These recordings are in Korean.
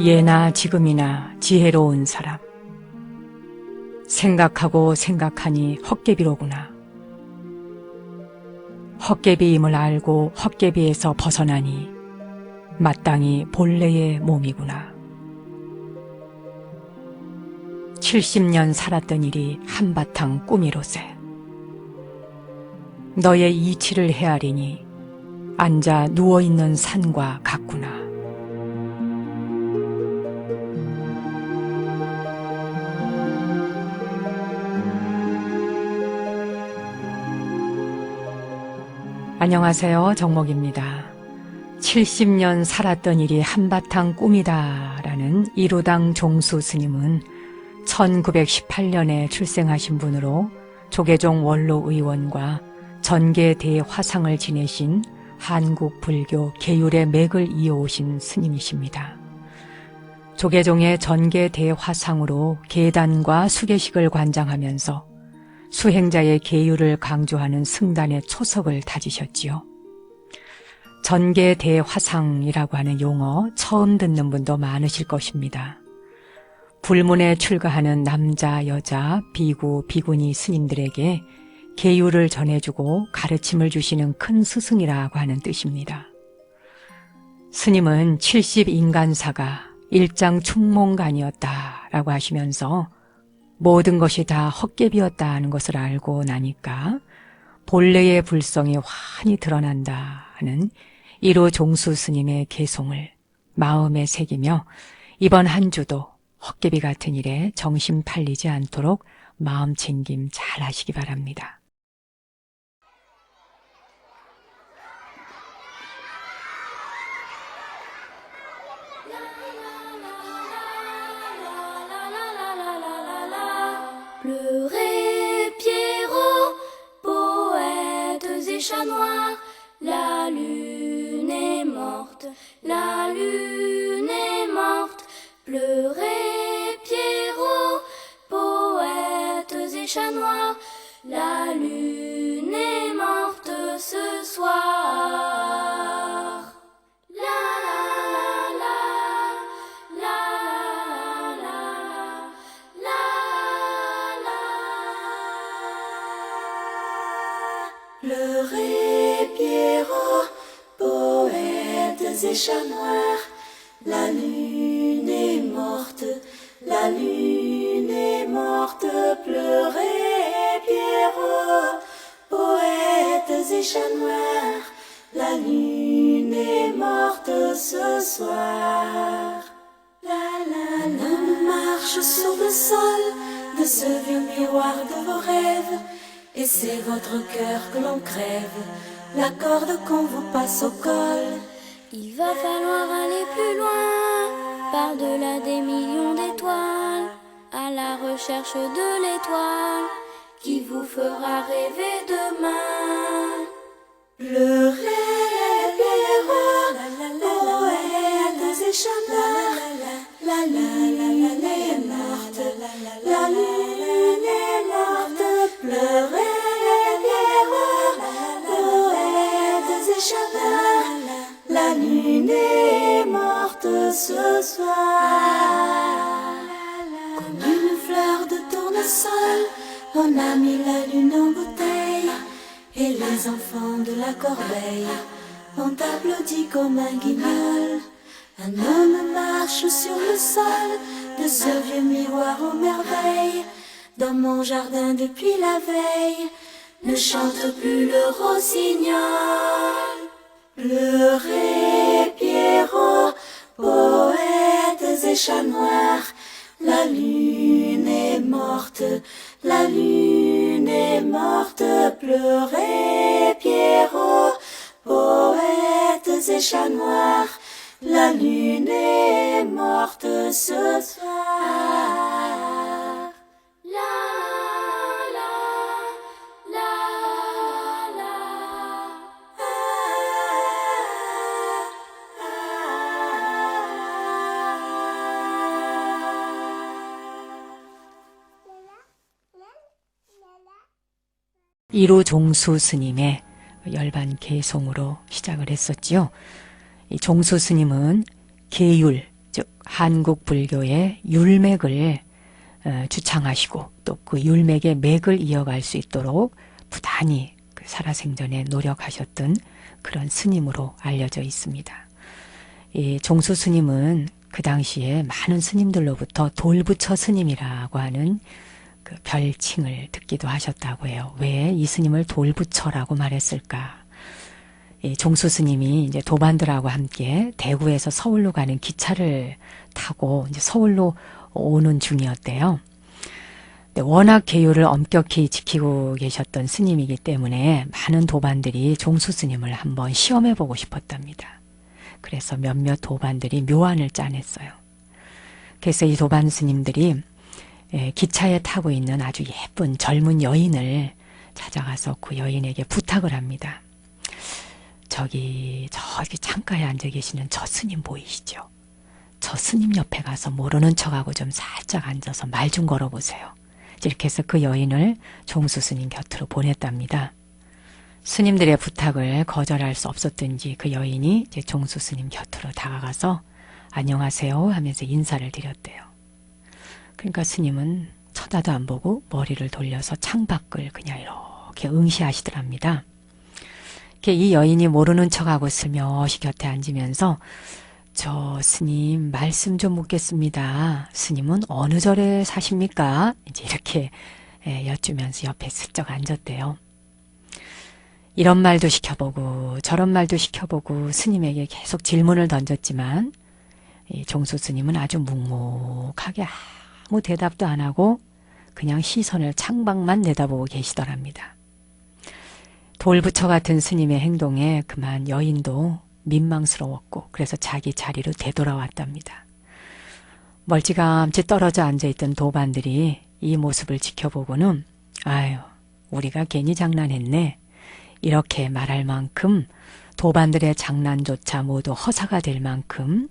예나 지금이나 지혜로운 사람. 생각하고 생각하니 헛개비로구나. 헛개비임을 알고 헛개비에서 벗어나니 마땅히 본래의 몸이구나. 70년 살았던 일이 한바탕 꿈이로세. 너의 이치를 헤아리니 앉아 누워있는 산과 같구나. 안녕하세요, 정목입니다. 70년 살았던 일이 한바탕 꿈이다 라는 이로당 종수 스님은 1918년에 출생하신 분으로 조계종 원로의원과 전계 대화상을 지내신 한국 불교 계율의 맥을 이어오신 스님이십니다. 조계종의 전계 대화상으로 계단과 수계식을 관장하면서 수행자의 계율을 강조하는 승단의 초석을 다지셨지요. 전계 대화상이라고 하는 용어 처음 듣는 분도 많으실 것입니다. 불문에 출가하는 남자, 여자, 비구, 비구니 스님들에게 계율을 전해주고 가르침을 주시는 큰 스승이라고 하는 뜻입니다. 스님은 70인간사가 일장충몽간이었다라고 하시면서 모든 것이 다 헛개비였다 하는 것을 알고 나니까 본래의 불성이 환히 드러난다 하는 이로 종수 스님의 개송을 마음에 새기며 이번 한 주도 헛개비 같은 일에 정신 팔리지 않도록 마음 챙김 잘 하시기 바랍니다. Pleurez, Pierrot, poètes et chats noirs, la lune est morte, la lune est morte. Pleurez, Pierrot, poètes et chats noirs, la lune est morte ce soir. Pleurez, Pierrot, poètes et chats noirs, la lune est morte, la lune est morte. Pleurez, Pierrot, poètes et chats noirs, la lune est morte ce soir. Un homme marche sur le sol de ce vieux miroir de vos rêves, et c'est votre cœur que l'on crève, la corde qu'on vous passe au col. Il va falloir aller plus loin, par-delà des millions d'étoiles, à la recherche de l'étoile qui vous fera rêver demain. Pleurez, Pierrot, poètes et chats noirs, la lune est morte, la lune est morte. Pleurez, Pierrot, poètes et chats noirs, la lune est morte ce soir. Comme une fleur de tournesol, on a mis la lune en bouteille, et les enfants de la corbeille ont applaudi comme un guignol. Un homme marche sur le sol de ce vieux miroir aux merveilles. Dans mon jardin depuis la veille, ne chante plus le rossignol. Pleurez, Pierrot, poètes et chats noirs, la lune est morte, la lune est morte. Pleurez, Pierrot, poètes et chats noirs, la lune est morte ce soir. 이로 종수 스님의 열반 개송으로 시작을 했었지요. 이 종수 스님은 계율, 즉 한국 불교의 율맥을 주창하시고 또 그 율맥의 맥을 이어갈 수 있도록 부단히 그 살아생전에 노력하셨던 그런 스님으로 알려져 있습니다. 이 종수 스님은 그 당시에 많은 스님들로부터 돌부처 스님이라고 하는 그 별칭을 듣기도 하셨다고 해요. 왜 이 스님을 돌부처라고 말했을까? 이 종수 스님이 이제 도반들하고 함께 대구에서 서울로 가는 기차를 타고 이제 서울로 오는 중이었대요. 워낙 계율을 엄격히 지키고 계셨던 스님이기 때문에 많은 도반들이 종수 스님을 한번 시험해보고 싶었답니다. 그래서 몇몇 도반들이 묘안을 짜냈어요. 그래서 이 도반 스님들이 기차에 타고 있는 아주 예쁜 젊은 여인을 찾아가서 그 여인에게 부탁을 합니다. 저기 창가에 앉아 계시는 저 스님 보이시죠? 저 스님 옆에 가서 모르는 척하고 좀 살짝 앉아서 말 좀 걸어보세요. 이렇게 해서 그 여인을 종수 스님 곁으로 보냈답니다. 스님들의 부탁을 거절할 수 없었던지 그 여인이 이제 종수 스님 곁으로 다가가서 안녕하세요 하면서 인사를 드렸대요. 그러니까 스님은 쳐다도 안 보고 머리를 돌려서 창밖을 그냥 이렇게 응시하시더랍니다. 이 여인이 모르는 척하고 슬며시 곁에 앉으면서 저 스님 말씀 좀 묻겠습니다. 스님은 어느 절에 사십니까? 이제 이렇게 여쭈면서 옆에 슬쩍 앉았대요. 이런 말도 시켜보고 저런 말도 시켜보고 스님에게 계속 질문을 던졌지만 이 종수 스님은 아주 묵묵하게 아무 대답도 안 하고 그냥 시선을 창밖만 내다보고 계시더랍니다. 돌부처 같은 스님의 행동에 그만 여인도 민망스러웠고 그래서 자기 자리로 되돌아왔답니다. 멀찌감치 떨어져 앉아있던 도반들이 이 모습을 지켜보고는 아유 우리가 괜히 장난했네 이렇게 말할 만큼 도반들의 장난조차 모두 허사가 될 만큼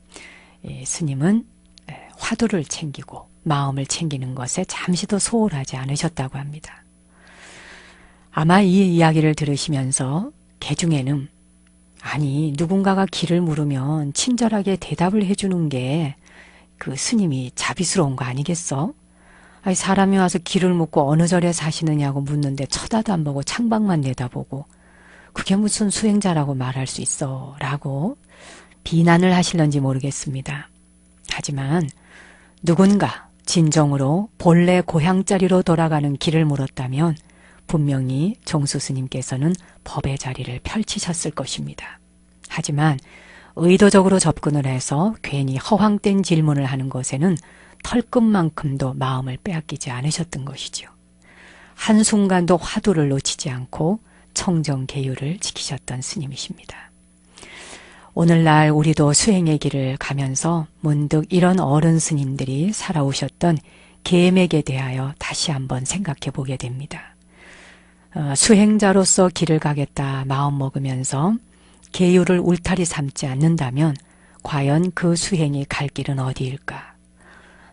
스님은 화두를 챙기고 마음을 챙기는 것에 잠시도 소홀하지 않으셨다고 합니다. 아마 이 이야기를 들으시면서 개중에는 아니 누군가가 길을 물으면 친절하게 대답을 해주는 게 그 스님이 자비스러운 거 아니겠어? 아니 사람이 와서 길을 묻고 어느 절에 사시느냐고 묻는데 쳐다도 안 보고 창밖만 내다보고 그게 무슨 수행자라고 말할 수 있어 라고 비난을 하실런지 모르겠습니다. 하지만 누군가 진정으로 본래 고향자리로 돌아가는 길을 물었다면 분명히 종수 스님께서는 법의 자리를 펼치셨을 것입니다. 하지만 의도적으로 접근을 해서 괜히 허황된 질문을 하는 것에는 털끝만큼도 마음을 빼앗기지 않으셨던 것이죠. 한순간도 화두를 놓치지 않고 청정계율을 지키셨던 스님이십니다. 오늘날 우리도 수행의 길을 가면서 문득 이런 어른 스님들이 살아오셨던 계맥에 대하여 다시 한번 생각해 보게 됩니다. 수행자로서 길을 가겠다 마음먹으면서 계율을 울타리 삼지 않는다면 과연 그 수행이 갈 길은 어디일까?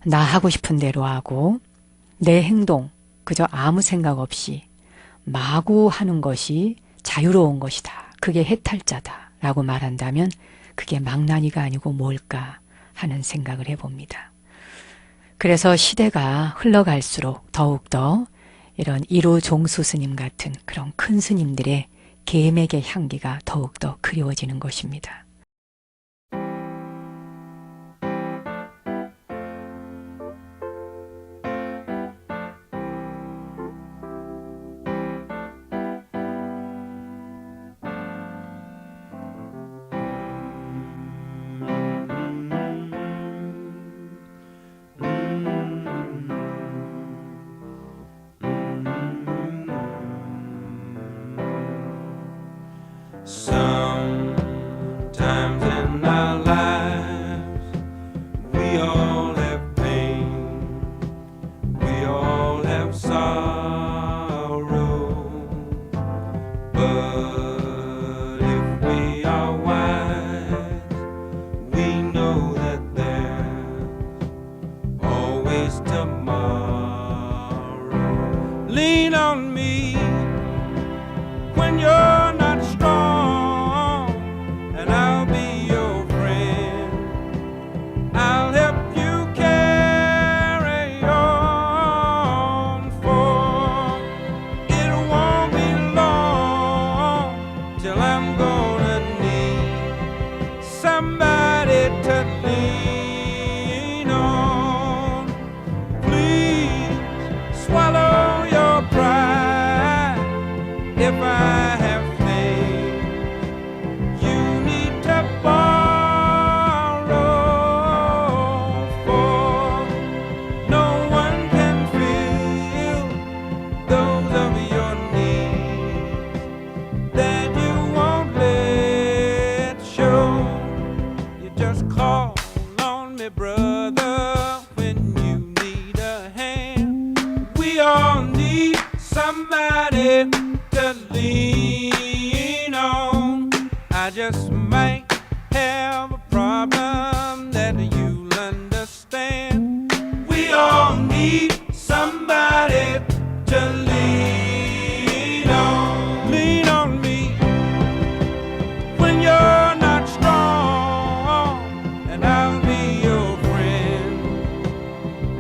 나 하고 싶은 대로 하고 내 행동 그저 아무 생각 없이 마구 하는 것이 자유로운 것이다. 그게 해탈자다. 라고 말한다면 그게 망나니가 아니고 뭘까 하는 생각을 해봅니다. 그래서 시대가 흘러갈수록 더욱더 이런 이루 종수 스님 같은 그런 큰 스님들의 계맥의 향기가 더욱더 그리워지는 것입니다. Sometimes in our lives we all have pain, we all have sorrow, but if we are wise, we know that there's always tomorrow. Lean on me when you're not strong. I'm gonna need somebody to lean on. Please swallow your pride if I have faith. You need to borrow, for no one can fill those of your needs that you won't let show. You just call on me, brother, when you need a hand. We all need somebody to lean on. I just might have a problem that you'll understand. We all need somebody to lean on. Lean on me when you're not strong, and I'll be your friend.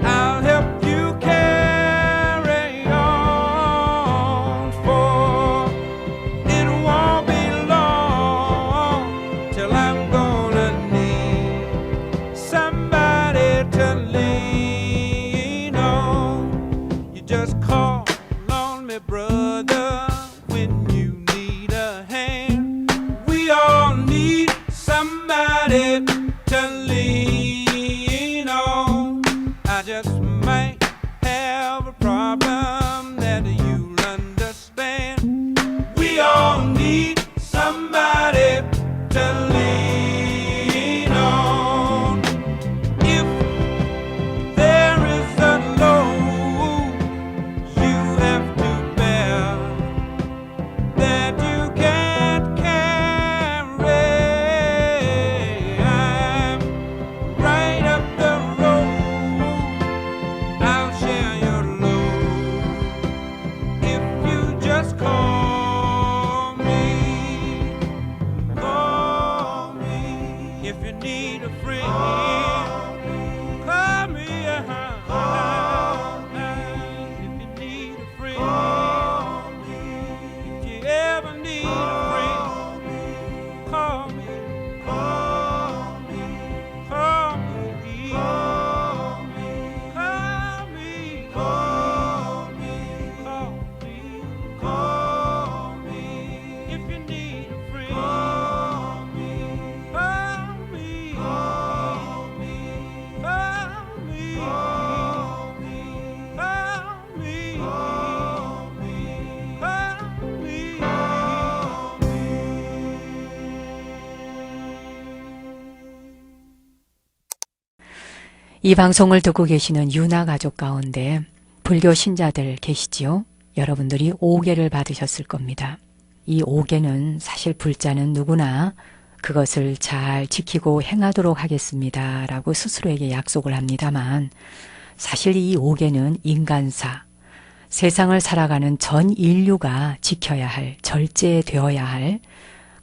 I'll help you carry on, for it won't be long till I'm gonna need somebody to lean on. You just call on me, brother, when you need a hand. We all need somebody to lean on. I just might have a problem that you'll understand. We all need somebody to lean on. If there is a load you have to bear that you can't carry, I'm right up the road. I'll share your load if you just call me. Call me if you need a friend. Call me, if you need a friend. If you ever need a friend, call me. Call me. Call me. Call me. Call me. Call me. If you need a friend, call me. Call me. Call me. Call me. Call me. Call me. Call me. Call me. 이 방송을 듣고 계시는 유나 가족 가운데 불교 신자들 계시지요? 여러분들이 오계를 받으셨을 겁니다. 이 오계는 사실 불자는 누구나 그것을 잘 지키고 행하도록 하겠습니다 라고 스스로에게 약속을 합니다만, 사실 이 오계는 인간사, 세상을 살아가는 전 인류가 지켜야 할, 절제되어야 할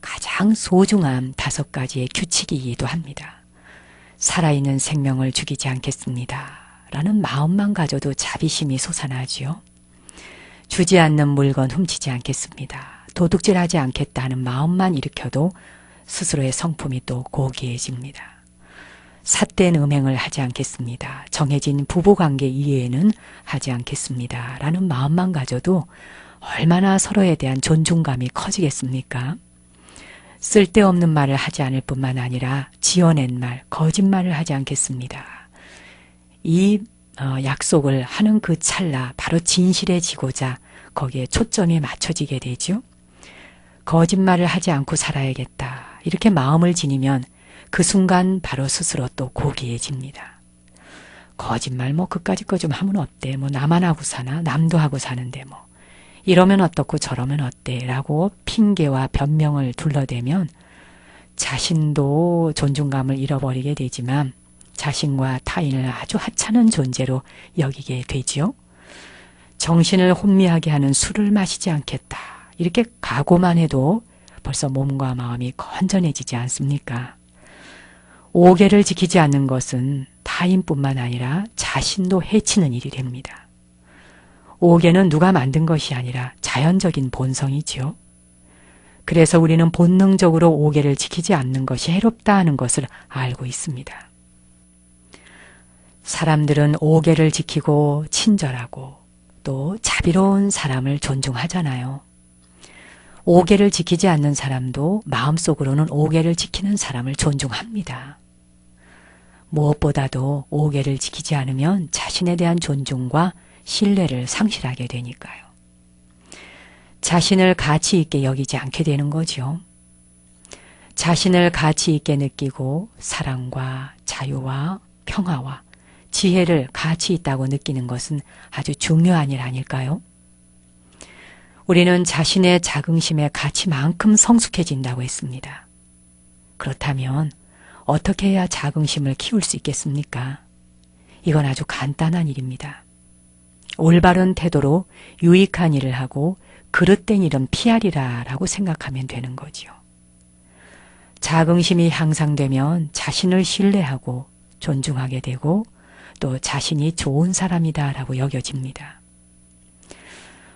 가장 소중한 5가지의 규칙이기도 합니다. 살아있는 생명을 죽이지 않겠습니다 라는 마음만 가져도 자비심이 솟아나지요. 주지 않는 물건 훔치지 않겠습니다. 도둑질하지 않겠다는 마음만 일으켜도 스스로의 성품이 또 고귀해집니다. 삿된 음행을 하지 않겠습니다. 정해진 부부관계 이외에는 하지 않겠습니다 라는 마음만 가져도 얼마나 서로에 대한 존중감이 커지겠습니까? 쓸데없는 말을 하지 않을 뿐만 아니라 지어낸 말, 거짓말을 하지 않겠습니다. 이 약속을 하는 그 찰나 바로 진실해지고자 거기에 초점이 맞춰지게 되죠. 거짓말을 하지 않고 살아야겠다 이렇게 마음을 지니면 그 순간 바로 스스로 또 고귀해집니다. 거짓말 그까짓 거 좀 하면 어때? 나만 하고 사나? 남도 하고 사는데 이러면 어떻고 저러면 어때? 라고 핑계와 변명을 둘러대면 자신도 존중감을 잃어버리게 되지만 자신과 타인을 아주 하찮은 존재로 여기게 되지요. 정신을 혼미하게 하는 술을 마시지 않겠다. 이렇게 각오만 해도 벌써 몸과 마음이 건전해지지 않습니까? 오계를 지키지 않는 것은 타인뿐만 아니라 자신도 해치는 일이 됩니다. 오계는 누가 만든 것이 아니라 자연적인 본성이지요. 그래서 우리는 본능적으로 오개를 지키지 않는 것이 해롭다 하는 것을 알고 있습니다. 사람들은 오개를 지키고 친절하고 또 자비로운 사람을 존중하잖아요. 오개를 지키지 않는 사람도 마음속으로는 오개를 지키는 사람을 존중합니다. 무엇보다도 오개를 지키지 않으면 자신에 대한 존중과 신뢰를 상실하게 되니까요. 자신을 가치 있게 여기지 않게 되는 거죠. 자신을 가치 있게 느끼고 사랑과 자유와 평화와 지혜를 가치 있다고 느끼는 것은 아주 중요한 일 아닐까요? 우리는 자신의 자긍심의 가치만큼 성숙해진다고 했습니다. 그렇다면 어떻게 해야 자긍심을 키울 수 있겠습니까? 이건 아주 간단한 일입니다. 올바른 태도로 유익한 일을 하고 그릇된 일은 피하리라 라고 생각하면 되는 거지요. 자긍심이 향상되면 자신을 신뢰하고 존중하게 되고 또 자신이 좋은 사람이다 라고 여겨집니다.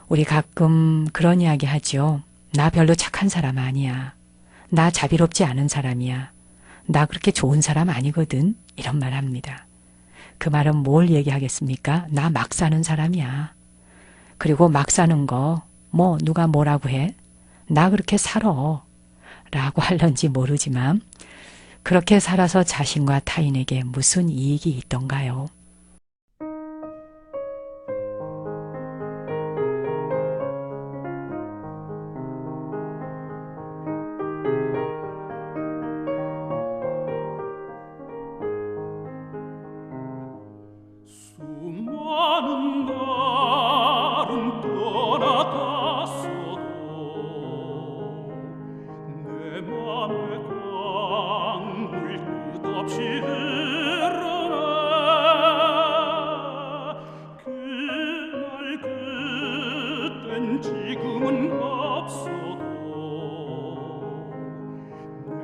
우리 가끔 그런 이야기 하죠. 나 별로 착한 사람 아니야. 나 자비롭지 않은 사람이야. 나 그렇게 좋은 사람 아니거든. 이런 말 합니다. 그 말은 뭘 얘기하겠습니까? 나 막 사는 사람이야. 그리고 막 사는 거 뭐 누가 뭐라고 해? 나 그렇게 살아. 라고 할런지 모르지만 그렇게 살아서 자신과 타인에게 무슨 이익이 있던가요? 수많은 날은 떠나갔어도 내 맘에 강물 끝없이 흐르네. 그날 그땐 지금은 없어도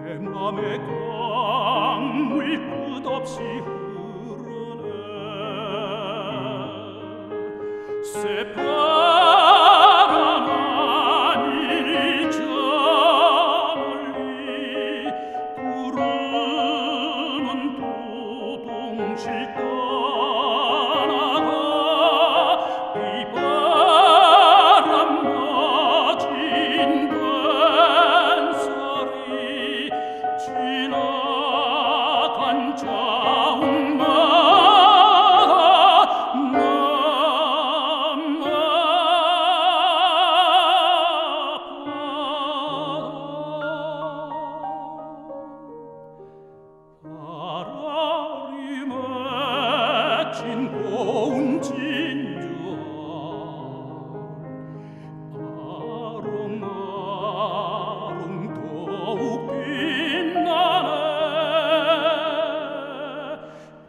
내 맘에 강물 끝없이 새파란 하늘이 저 멀리 구르는 도동실 떠나가 비바람 맞은 뱃살이 지나간 자웅마 고운 진주 아롱아롱 더욱 빛나네.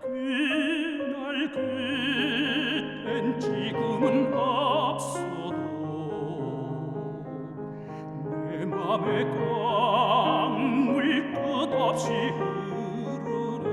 그날 그땐 지금은 없어도 내 맘에 강물 끝없이 흐르네.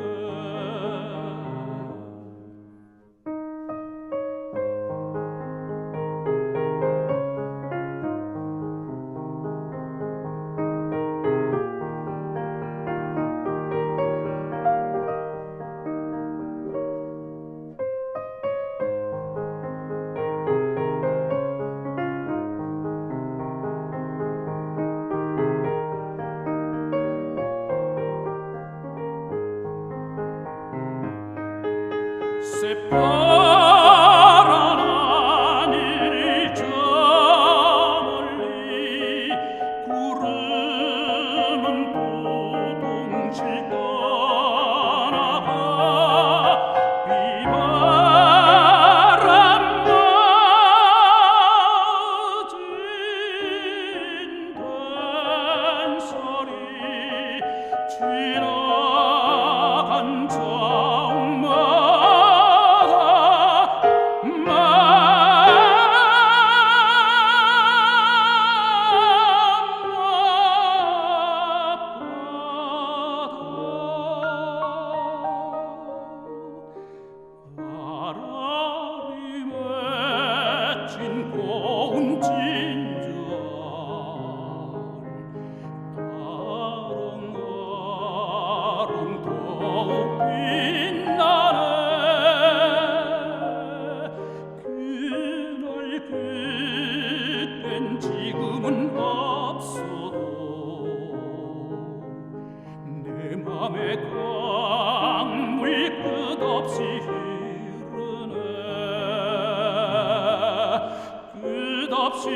새파란 하늘이 저 멀리 구르는 도동실 떠나가 비바람 맞은 뱃살이 지나간 자웅마 고운 진주 마음의 강물 끝없이 흐르네 끝없이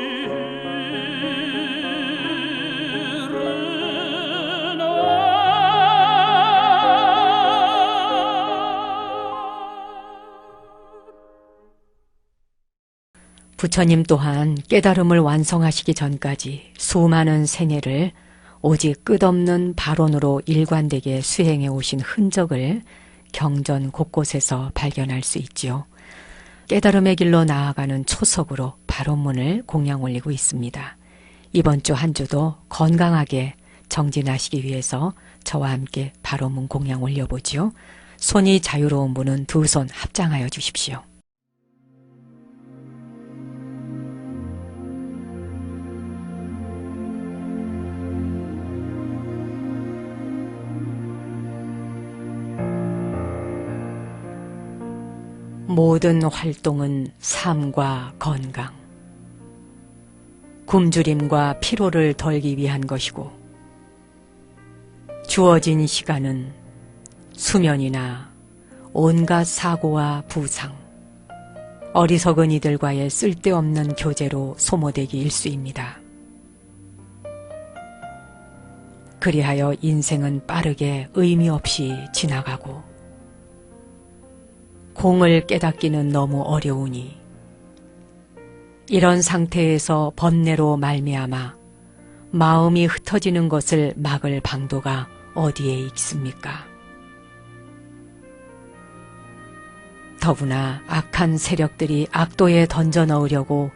부처님 또한 깨달음을 완성하시기 전까지 수많은 생애를 오직 끝없는 발언으로 일관되게 수행해 오신 흔적을 경전 곳곳에서 발견할 수 있지요. 깨달음의 길로 나아가는 초석으로 발언문을 공양 올리고 있습니다. 이번 주 한 주도 건강하게 정진하시기 위해서 저와 함께 발언문 공양 올려보지요. 손이 자유로운 분은 두 손 합장하여 주십시오. 모든 활동은 삶과 건강, 굶주림과 피로를 덜기 위한 것이고 주어진 시간은 수면이나 온갖 사고와 부상, 어리석은 이들과의 쓸데없는 교제로 소모되기 일쑤입니다. 그리하여 인생은 빠르게 의미 없이 지나가고 공을 깨닫기는 너무 어려우니 이런 상태에서 번뇌로 말미암아 마음이 흩어지는 것을 막을 방도가 어디에 있습니까? 더구나 악한 세력들이 악도에 던져 넣으려고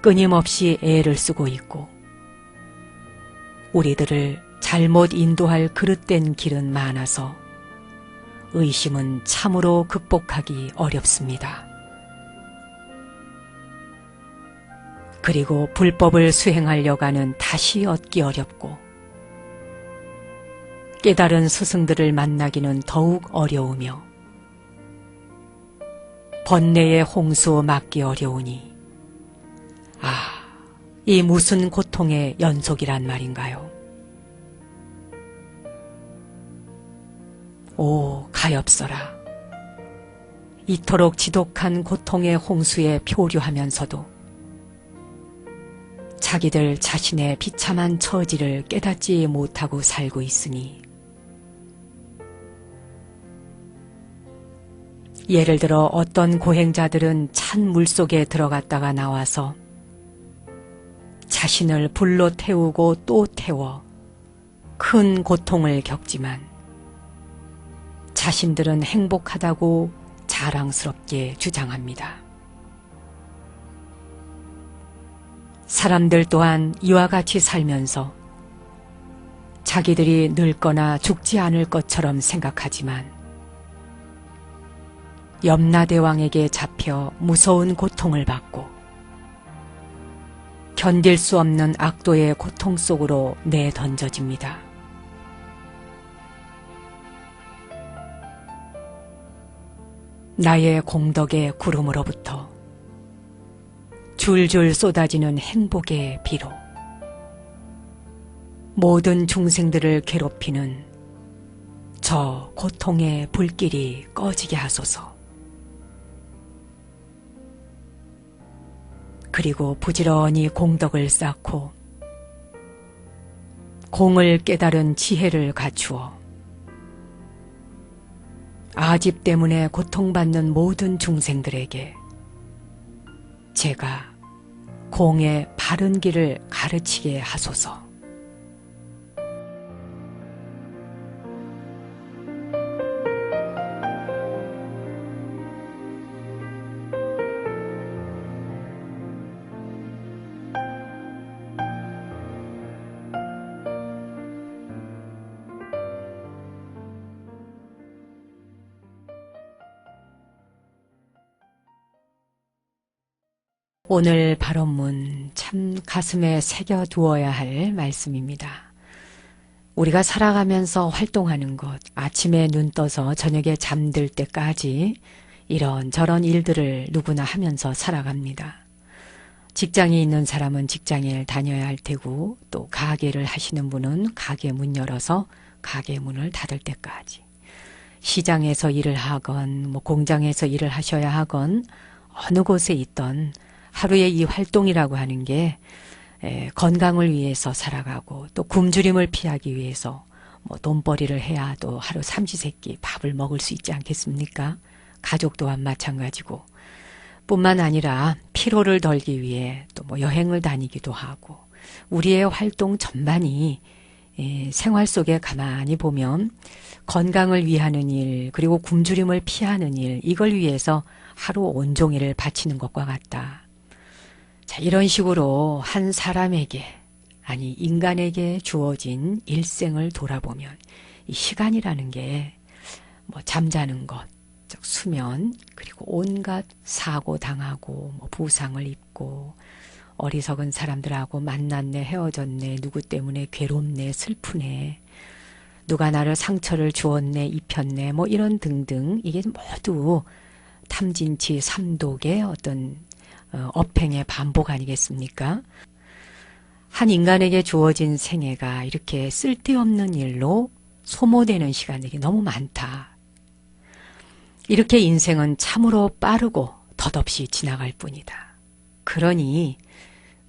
끊임없이 애를 쓰고 있고 우리들을 잘못 인도할 그릇된 길은 많아서 의심은 참으로 극복하기 어렵습니다. 그리고 불법을 수행하려가는 다시 얻기 어렵고 깨달은 스승들을 만나기는 더욱 어려우며 번뇌의 홍수 막기 어려우니 이 무슨 고통의 연속이란 말인가요? 오 가엾어라. 이토록 지독한 고통의 홍수에 표류하면서도 자기들 자신의 비참한 처지를 깨닫지 못하고 살고 있으니 예를 들어 어떤 고행자들은 찬 물속에 들어갔다가 나와서 자신을 불로 태우고 또 태워 큰 고통을 겪지만 자신들은 행복하다고 자랑스럽게 주장합니다. 사람들 또한 이와 같이 살면서 자기들이 늙거나 죽지 않을 것처럼 생각하지만 염라대왕에게 잡혀 무서운 고통을 받고 견딜 수 없는 악도의 고통 속으로 내던져집니다. 나의 공덕의 구름으로부터 줄줄 쏟아지는 행복의 비로 모든 중생들을 괴롭히는 저 고통의 불길이 꺼지게 하소서. 그리고 부지런히 공덕을 쌓고 공을 깨달은 지혜를 갖추어 아집 때문에 고통받는 모든 중생들에게 제가 공의 바른 길을 가르치게 하소서. 오늘 발언문 참 가슴에 새겨두어야 할 말씀입니다. 우리가 살아가면서 활동하는 것, 아침에 눈 떠서 저녁에 잠들 때까지 이런저런 일들을 누구나 하면서 살아갑니다. 직장이 있는 사람은 직장을 다녀야 할 테고 또 가게를 하시는 분은 가게 문 열어서 가게 문을 닫을 때까지. 시장에서 일을 하건 공장에서 일을 하셔야 하건 어느 곳에 있던 하루의 이 활동이라고 하는 게 건강을 위해서 살아가고 또 굶주림을 피하기 위해서 돈벌이를 해야 또 하루 삼시세끼 밥을 먹을 수 있지 않겠습니까? 가족 또한 마찬가지고 뿐만 아니라 피로를 덜기 위해 또 여행을 다니기도 하고 우리의 활동 전반이 생활 속에 가만히 보면 건강을 위하는 일 그리고 굶주림을 피하는 일 이걸 위해서 하루 온종일을 바치는 것과 같다. 자, 이런 식으로 한 사람에게 아니 인간에게 주어진 일생을 돌아보면 이 시간이라는 게 잠자는 것, 즉 수면 그리고 온갖 사고 당하고 부상을 입고 어리석은 사람들하고 만났네 헤어졌네 누구 때문에 괴롭네 슬프네 누가 나를 상처를 주었네 입혔네 이런 등등 이게 모두 탐진치 삼독의 어떤 업행의 반복 아니겠습니까? 한 인간에게 주어진 생애가 이렇게 쓸데없는 일로 소모되는 시간들이 너무 많다. 이렇게 인생은 참으로 빠르고 덧없이 지나갈 뿐이다. 그러니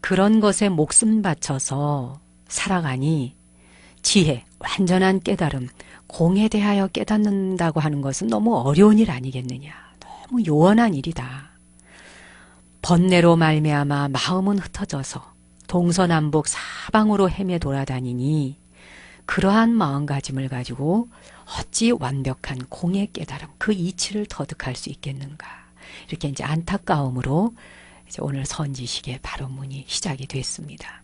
그런 것에 목숨 바쳐서 살아가니 지혜, 완전한 깨달음, 공에 대하여 깨닫는다고 하는 것은 너무 어려운 일 아니겠느냐. 너무 요원한 일이다. 번뇌로 말미암아 마음은 흩어져서 동서남북 사방으로 헤매 돌아다니니 그러한 마음가짐을 가지고 어찌 완벽한 공의 깨달음, 그 이치를 터득할 수 있겠는가. 이렇게 이제 안타까움으로 이제 오늘 선지식의 발언문이 시작이 됐습니다.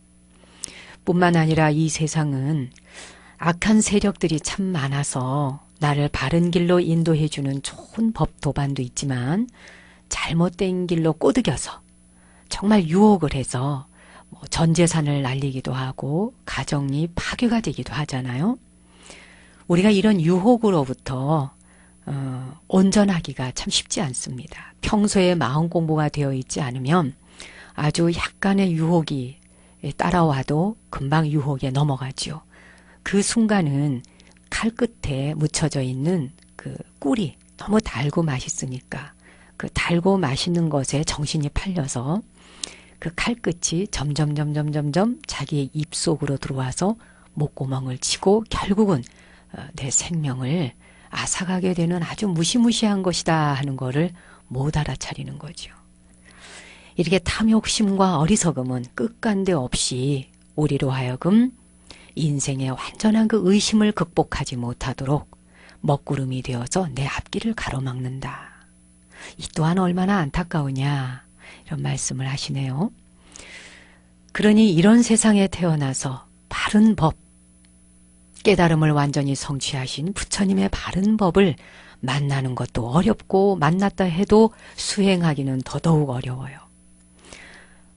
뿐만 아니라 이 세상은 악한 세력들이 참 많아서 나를 바른 길로 인도해주는 좋은 법 도반도 있지만 잘못된 길로 꼬드겨서 정말 유혹을 해서 전 재산을 날리기도 하고 가정이 파괴가 되기도 하잖아요. 우리가 이런 유혹으로부터 온전하기가 참 쉽지 않습니다. 평소에 마음 공부가 되어 있지 않으면 아주 약간의 유혹이 따라와도 금방 유혹에 넘어가죠. 그 순간은 칼 끝에 묻혀져 있는 그 꿀이 너무 달고 맛있으니까 그 달고 맛있는 것에 정신이 팔려서 그 칼끝이 점점 자기의 입속으로 들어와서 목구멍을 치고 결국은 내 생명을 앗아가게 되는 아주 무시무시한 것이다 하는 거를 못 알아차리는 거죠. 이렇게 탐욕심과 어리석음은 끝간데 없이 우리로 하여금 인생의 완전한 그 의심을 극복하지 못하도록 먹구름이 되어서 내 앞길을 가로막는다. 이 또한 얼마나 안타까우냐 이런 말씀을 하시네요. 그러니 이런 세상에 태어나서 바른 법, 깨달음을 완전히 성취하신 부처님의 바른 법을 만나는 것도 어렵고 만났다 해도 수행하기는 더더욱 어려워요.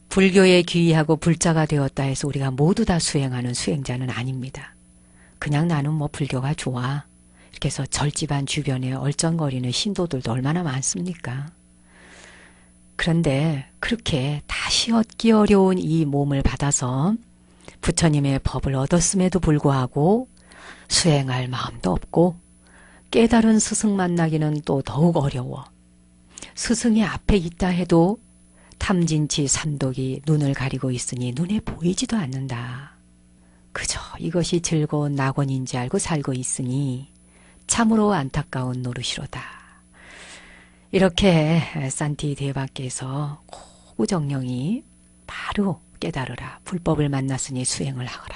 불교에 귀의하고 불자가 되었다 해서 우리가 모두 다 수행하는 수행자는 아닙니다. 그냥 나는 불교가 좋아. 이렇게 해서 절집안 주변에 얼쩡거리는 신도들도 얼마나 많습니까? 그런데 그렇게 다시 얻기 어려운 이 몸을 받아서 부처님의 법을 얻었음에도 불구하고 수행할 마음도 없고 깨달은 스승 만나기는 또 더욱 어려워. 스승이 앞에 있다 해도 탐진치 삼독이 눈을 가리고 있으니 눈에 보이지도 않는다. 그저 이것이 즐거운 낙원인지 알고 살고 있으니 참으로 안타까운 노릇이로다. 이렇게 산티 대바께서 고구정령이 바로 깨달으라. 불법을 만났으니 수행을 하거라.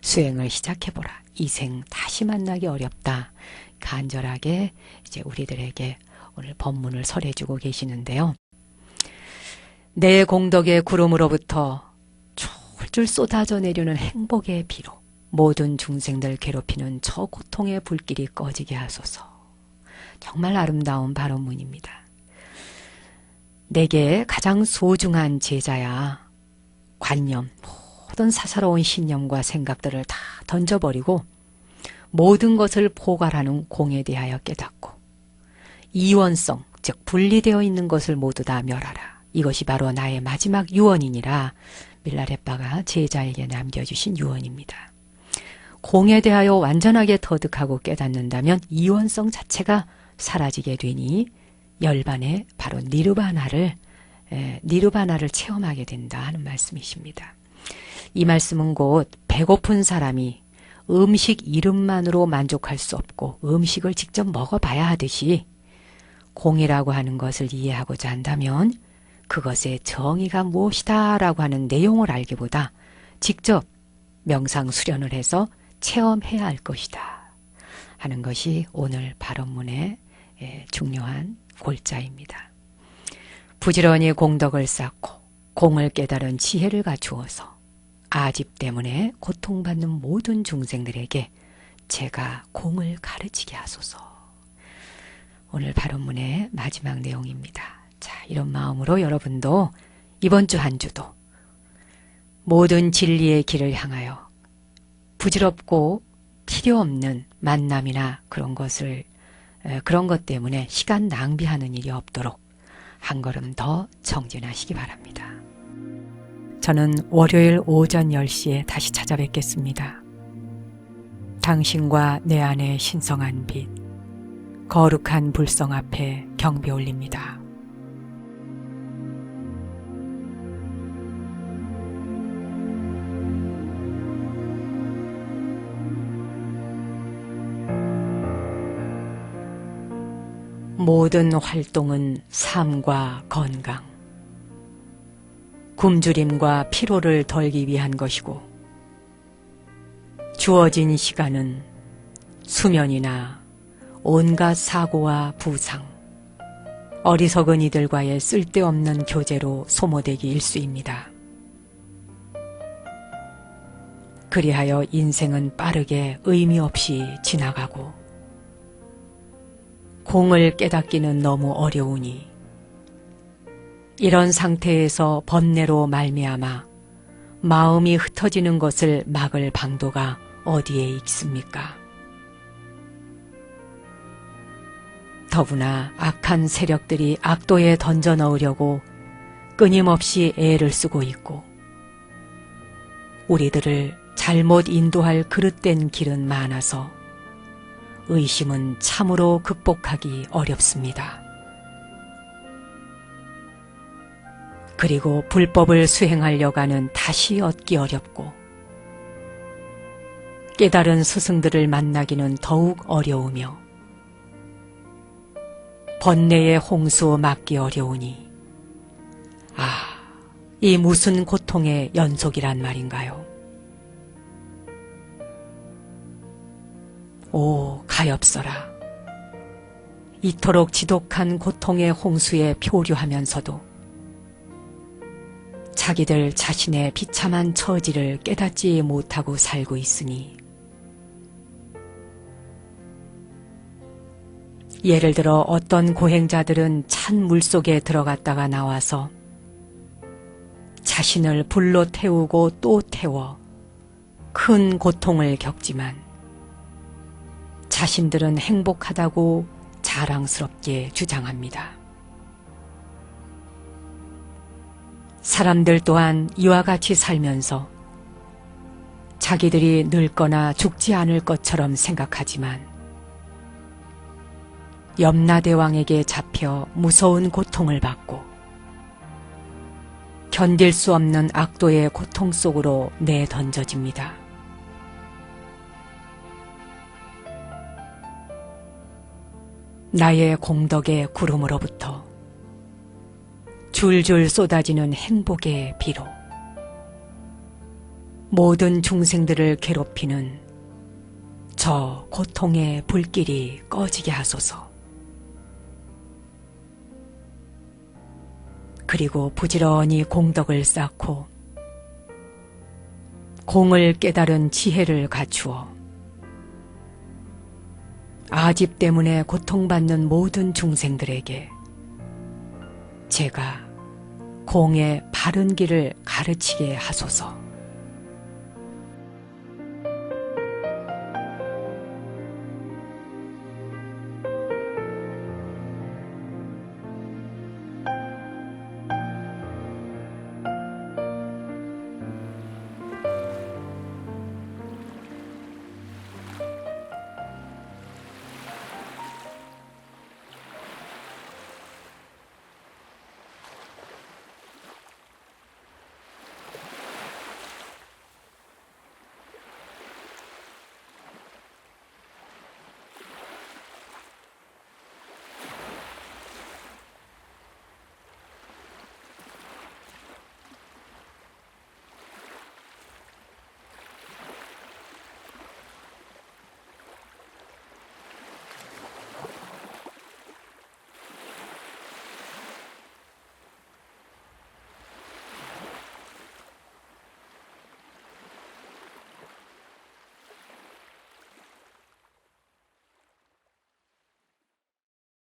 수행을 시작해보라. 이 생 다시 만나기 어렵다. 간절하게 이제 우리들에게 오늘 법문을 설해주고 계시는데요. 내 공덕의 구름으로부터 졸졸 쏟아져 내려는 행복의 비로 모든 중생들 괴롭히는 저 고통의 불길이 꺼지게 하소서. 정말 아름다운 발언문입니다. 내게 가장 소중한 제자야. 관념, 모든 사사로운 신념과 생각들을 다 던져버리고 모든 것을 포괄하는 공에 대하여 깨닫고 이원성, 즉 분리되어 있는 것을 모두 다 멸하라. 이것이 바로 나의 마지막 유언이니라 밀라레빠가 제자에게 남겨주신 유언입니다. 공에 대하여 완전하게 터득하고 깨닫는다면 이원성 자체가 사라지게 되니 열반에 바로 니르바나를 체험하게 된다 하는 말씀이십니다. 이 말씀은 곧 배고픈 사람이 음식 이름만으로 만족할 수 없고 음식을 직접 먹어봐야 하듯이 공이라고 하는 것을 이해하고자 한다면 그것의 정의가 무엇이다 라고 하는 내용을 알기보다 직접 명상 수련을 해서 체험해야 할 것이다 하는 것이 오늘 발언문의 중요한 골자입니다. 부지런히 공덕을 쌓고 공을 깨달은 지혜를 갖추어서 아집 때문에 고통받는 모든 중생들에게 제가 공을 가르치게 하소서. 오늘 발언문의 마지막 내용입니다. 자, 이런 마음으로 여러분도 이번 주 한 주도 모든 진리의 길을 향하여 부질없고 필요 없는 만남이나 그런 것 때문에 시간 낭비하는 일이 없도록 한 걸음 더 정진하시기 바랍니다. 저는 월요일 오전 10시에 다시 찾아뵙겠습니다. 당신과 내 안의 신성한 빛, 거룩한 불성 앞에 경배 올립니다. 모든 활동은 삶과 건강, 굶주림과 피로를 덜기 위한 것이고 주어진 시간은 수면이나 온갖 사고와 부상, 어리석은 이들과의 쓸데없는 교제로 소모되기 일쑤입니다. 그리하여 인생은 빠르게 의미 없이 지나가고 공을 깨닫기는 너무 어려우니 이런 상태에서 번뇌로 말미암아 마음이 흩어지는 것을 막을 방도가 어디에 있습니까? 더구나 악한 세력들이 악도에 던져 넣으려고 끊임없이 애를 쓰고 있고 우리들을 잘못 인도할 그릇된 길은 많아서 의심은 참으로 극복하기 어렵습니다. 그리고 불법을 수행하려가는 다시 얻기 어렵고 깨달은 스승들을 만나기는 더욱 어려우며 번뇌의 홍수 막기 어려우니 이 무슨 고통의 연속이란 말인가요? 오 가엾어라. 이토록 지독한 고통의 홍수에 표류하면서도 자기들 자신의 비참한 처지를 깨닫지 못하고 살고 있으니 예를 들어 어떤 고행자들은 찬 물속에 들어갔다가 나와서 자신을 불로 태우고 또 태워 큰 고통을 겪지만 자신들은 행복하다고 자랑스럽게 주장합니다. 사람들 또한 이와 같이 살면서 자기들이 늙거나 죽지 않을 것처럼 생각하지만 염라대왕에게 잡혀 무서운 고통을 받고 견딜 수 없는 악도의 고통 속으로 내던져집니다. 나의 공덕의 구름으로부터 줄줄 쏟아지는 행복의 비로 모든 중생들을 괴롭히는 저 고통의 불길이 꺼지게 하소서. 그리고 부지런히 공덕을 쌓고 공을 깨달은 지혜를 갖추어 아집 때문에 고통받는 모든 중생들에게 제가 공의 바른 길을 가르치게 하소서.